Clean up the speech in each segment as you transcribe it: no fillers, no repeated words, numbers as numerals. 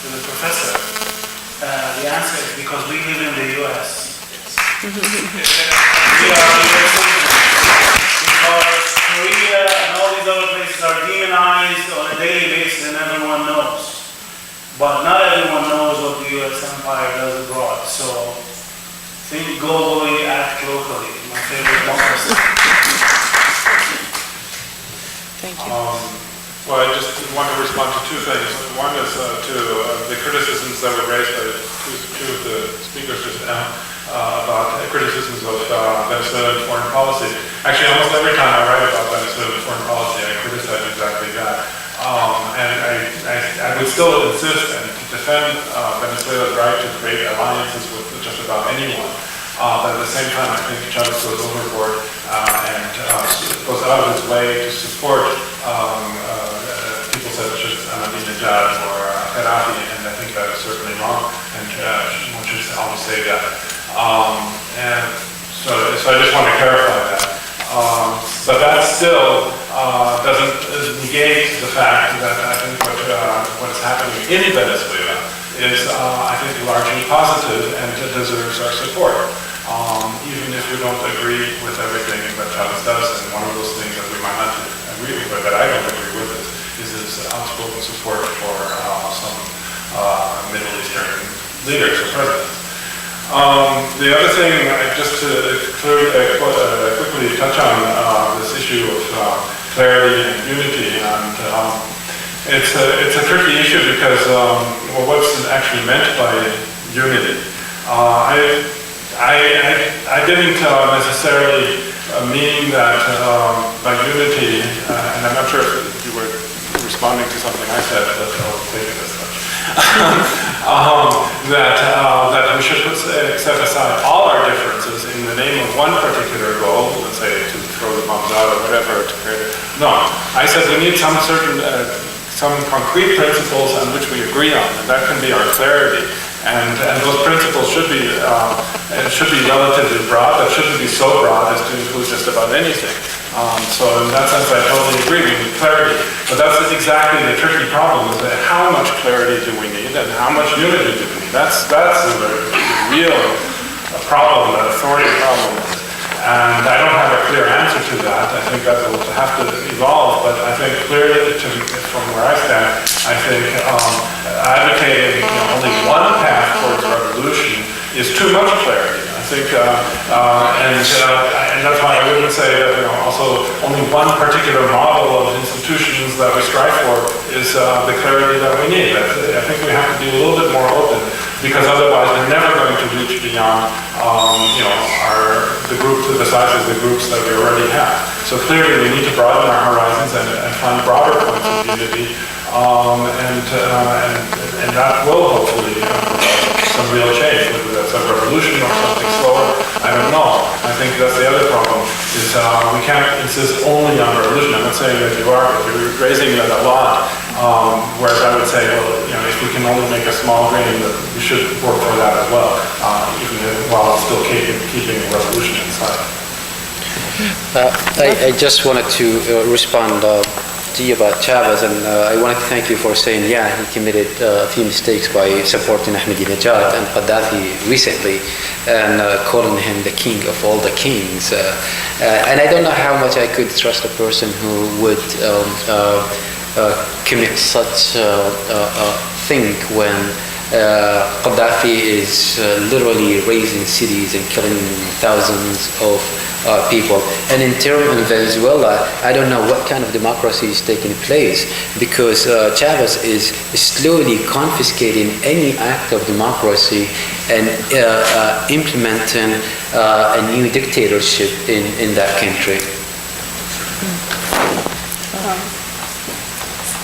to the professor, the answer is because we live in the U.S. We are U.S. citizens. Because Korea and all these other places are demonized on a daily basis and everyone knows. But not everyone knows what the U.S. empire does abroad. So think globally, act locally. My favorite motto. Thank you. Well, I just want to respond to two things. One is to the criticisms that were raised by two of the speakers just now about criticisms of Venezuelan foreign policy. Actually, almost every time I write about Venezuelan foreign policy, I criticize exactly that. And I would still insist and defend Venezuela's right to create alliances with just about anyone. But at the same time, I think Chavez goes overboard and goes out of his way to support people such as Ahmadinejad or Gaddafi, and I think that is certainly wrong, and one should always say that. And so I just want to clarify that. But that still doesn't negate the fact that I think what is happening in Venezuela is, I think, largely positive and deserves our support. Even if we don't agree with everything that Chavez does, and one of those things that we might not agree with, or that I don't agree with, is his outspoken support for some Middle Eastern leaders or presidents. The other thing, just to quickly touch on this issue of clarity and unity, and it's a tricky issue because well, what's actually meant by unity? I didn't necessarily mean that by unity, and I'm not sure if you were responding to something I said, but I'll take it as such. That we should set aside all our differences in the name of one particular goal, let's say to throw the bombs out or whatever. No, I said we need some concrete principles on which we agree on, and that can be our clarity. And those principles should be relatively broad, but shouldn't be so broad as to include just about anything. So in that sense, I totally agree. We need clarity, but that's exactly the tricky problem: is that how much clarity do we need, and how much unity do we need? That's the real problem, the authority problem. And I don't have a clear answer to that. I think that will have to evolve, but I think clearly, from where I stand, I think advocating only one path towards revolution is too much clarity. I think, and that's why I wouldn't say that also only one particular model of institutions that we strive for is the clarity that we need. I think we have to be a little bit more open, because otherwise we're never going to reach beyond the size of the groups that we already have. So clearly we need to broaden our horizons and find broader points of unity, and that will hopefully provide some real change, whether that's a revolution or something slower, I don't know. I think that's the other problem, is we can't insist only on revolution. I'm not saying that you are, but you're raising that a lot, whereas I would say, well, if we can only make a small grain, we should work for that as well, even while still keeping a revolution inside. I just wanted to respond to you about Chavez, and I wanted to thank you for saying, yeah, he committed a few mistakes by supporting Ahmadinejad and Gaddafi recently, and calling him the king of all the kings. And I don't know how much I could trust a person who would commit such a thing when Gaddafi is literally razing cities and killing thousands of people. And in terms of Venezuela, I don't know what kind of democracy is taking place, because Chavez is slowly confiscating any act of democracy and implementing a new dictatorship in that country.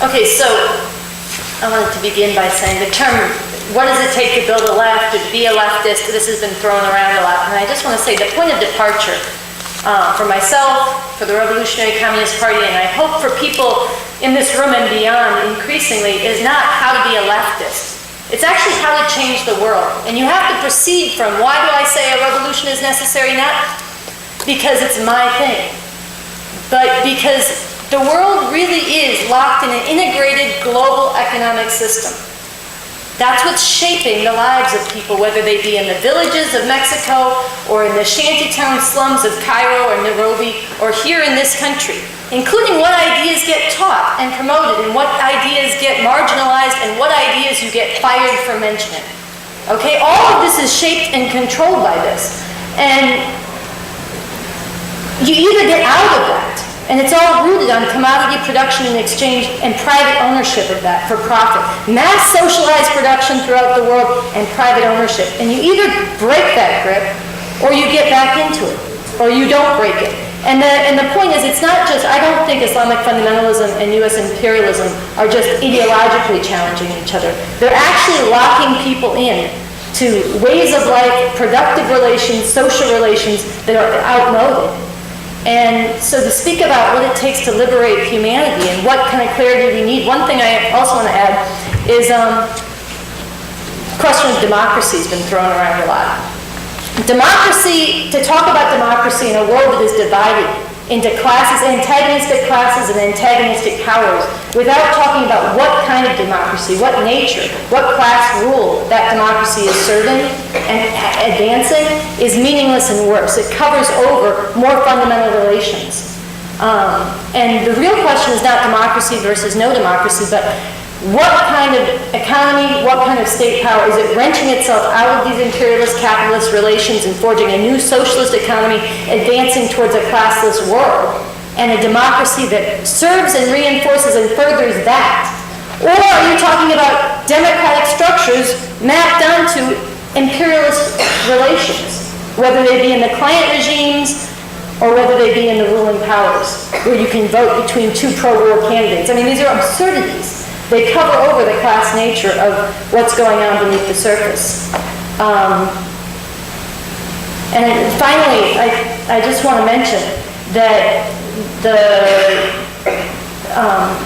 Okay, so I wanted to begin by saying the term, what does it take to build a left, to be a leftist, this has been thrown around a lot. And I just want to say the point of departure for myself, for the Revolutionary Communist Party, and I hope for people in this room and beyond increasingly, is not how to be a leftist. It's actually how to change the world. And you have to proceed from, why do I say a revolution is necessary? Not because it's my thing, but because the world really is locked in an integrated global economic system. That's what's shaping the lives of people, whether they be in the villages of Mexico or in the shantytown slums of Cairo or Nairobi or here in this country, including what ideas get taught and promoted and what ideas get marginalized and what ideas you get fired for mentioning. Okay, all of this is shaped and controlled by this. And you either get out of that, and it's all rooted on commodity production and exchange and private ownership of that for profit. Mass socialized production throughout the world and private ownership. And you either break that grip or you get back into it, or you don't break it. And the point is, it's not just, I don't think Islamic fundamentalism and US imperialism are just ideologically challenging each other. They're actually locking people in to ways of life, productive relations, social relations that are outmoded. And so to speak about what it takes to liberate humanity and what kind of clarity we need, one thing I also want to add is the question of democracy has been thrown around a lot. Democracy, to talk about democracy in a world that is divided into classes, antagonistic classes and antagonistic powers, without talking about what kind of democracy, what nature, what class rule that democracy is serving and advancing, is meaningless and worse. It covers over more fundamental relations. And the real question is not democracy versus no democracy, but what kind of economy, what kind of state power? Is it wrenching itself out of these imperialist capitalist relations and forging a new socialist economy, advancing towards a classless world, and a democracy that serves and reinforces and furthers that? Or are you talking about democratic structures mapped onto imperialist relations, whether they be in the client regimes or whether they be in the ruling powers, where you can vote between two pro-war candidates? I mean, these are absurdities. They cover over the class nature of what's going on beneath the surface. And finally, I just want to mention that the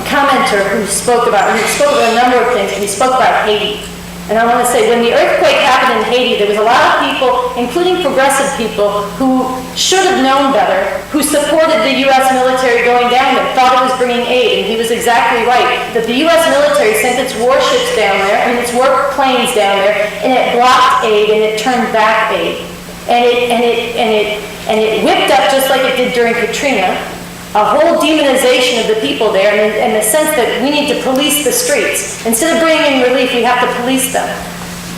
commenter who spoke about a number of things, and he spoke about Haiti. And I want to say, when the earthquake happened in Haiti, there was a lot of people, including progressive people, who should have known better, who supported the U.S. military going down there, thought it was bringing aid, and he was exactly right. That the U.S. military sent its warships down there, and its warplanes down there, and it blocked aid, and it turned back aid. And it whipped up, just like it did during Katrina, a whole demonization of the people there, and the sense that we need to police the streets. Instead of bringing in relief, we have to police them.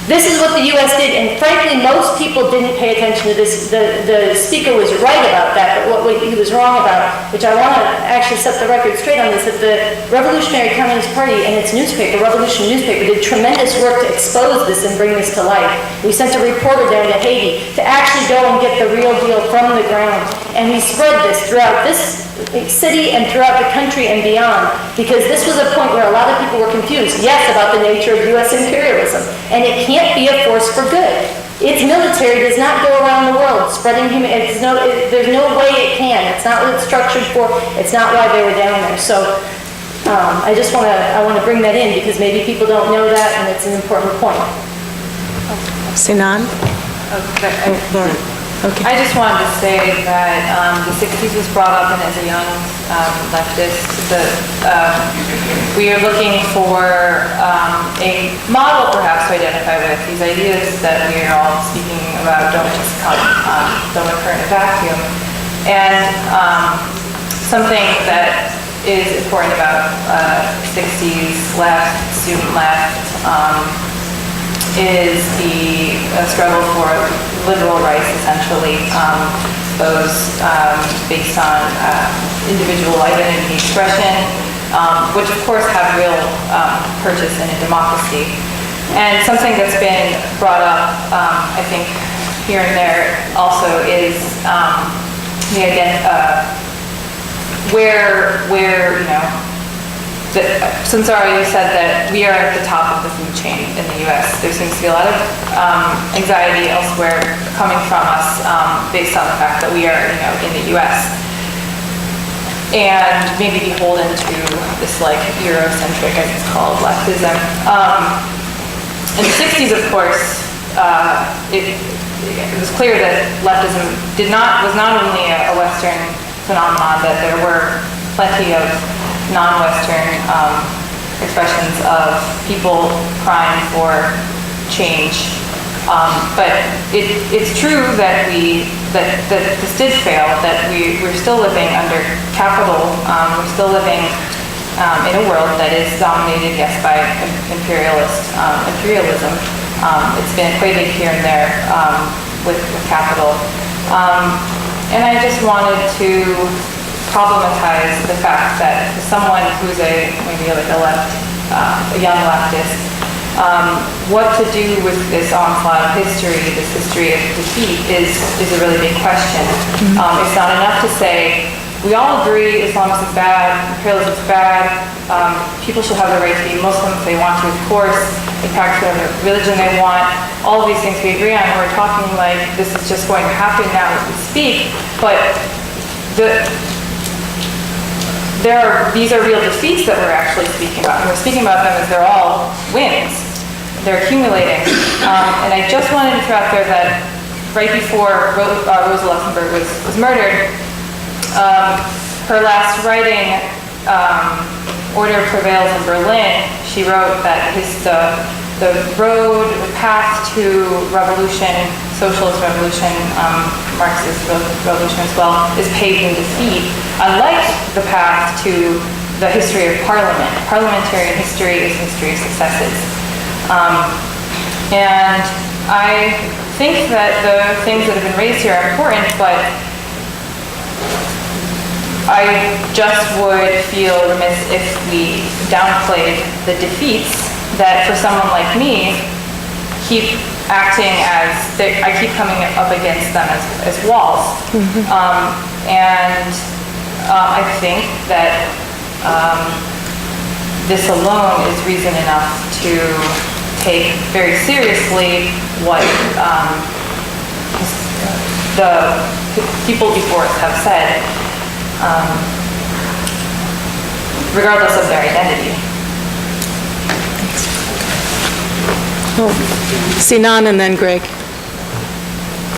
This is what the U.S. did, and frankly, most people didn't pay attention to this. The speaker was right about that, but what he was wrong about, which I want to actually set the record straight on, is that the Revolutionary Communist Party and its newspaper, Revolution newspaper, did tremendous work to expose this and bring this to light. We sent a reporter down to Haiti to actually go and get the real deal from the ground, and we spread this throughout this city and throughout the country and beyond, because this was a point where a lot of people were confused, yes, about the nature of U.S. imperialism, and it can't be a force for good. Its military does not go around the world spreading there's no way it can. It's not what it's structured for. It's not why they were down there. So I want to bring that in, because maybe people don't know that, and it's an important point. Sinan? Lauren. Okay. I just wanted to say that the 60s was brought up, and as a young leftist, we are looking for a model perhaps to identify with. These ideas that we are all speaking about don't just don't occur in a vacuum. And something that is important about 60s left, student left, is the struggle for liberal rights, essentially, those based on individual identity expression, which of course have real purchase in a democracy. And something that's been brought up, I think, here and there also is where Sunsara, you said that we are at the top of the food chain in the U.S. There seems to be a lot of anxiety elsewhere coming from us based on the fact that we are, in the U.S. and maybe beholden to this Eurocentric, as it's called, leftism. In the 60s, of course, it was clear that leftism was not only a Western phenomenon, that there were plenty of non-Western expressions of people crying for change. But it's true that this did fail, that we're still living under capital, we're still living in a world that is dominated, yes, by imperialism. It's been equated here and there with capital. And I just wanted to problematize the fact that someone who's maybe like a young leftist, what to do with this onslaught of history, this history of defeat, is a really big question. It's not enough to say, we all agree Islamism is bad, imperialism is bad, people should have the right to be Muslim if they want to, of course, they practice whatever religion they want, all of these things we agree on, and we're talking like this is just going to happen now as we speak, but these are real defeats that we're actually speaking about, and we're speaking about them as they're all wins. They're accumulating. And I just wanted to throw out there that right before Rosa Luxemburg was murdered, her last writing, Order Prevails in Berlin, she wrote that the road, the path to revolution, socialist revolution, Marxist revolution as well, is paved in defeat, unlike the path to the history of parliament. Parliamentary history is history of successes. And I think that the things that have been raised here are important, but I just would feel remiss if we downplayed the defeats that for someone like me keep acting as, I keep coming up against them as walls. And I think that this alone is reason enough to take very seriously what the people before us have said, regardless of their identity. Sinan and then Greg.